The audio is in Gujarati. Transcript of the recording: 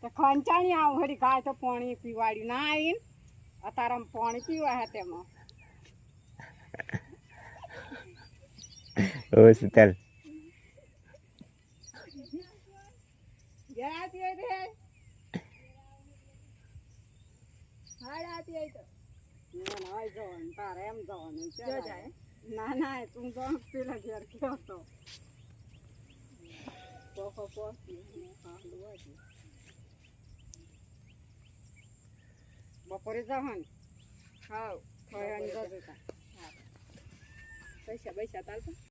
તો ખંચાણી આવું હરી ગાય તો પાણી પીવાડ્યું ના આવીને અત્યારે પાણી પીવા હે તેમાં ઓ સુતલ આતી હોય રે હાડ આતી હોય તો ના જવાનું તારે એમ જવાનું જાય ના ના તું તો પેલા ઘેર ગયો તો બપોરે જવાનું હા પૈસા પૈસા ચાલતો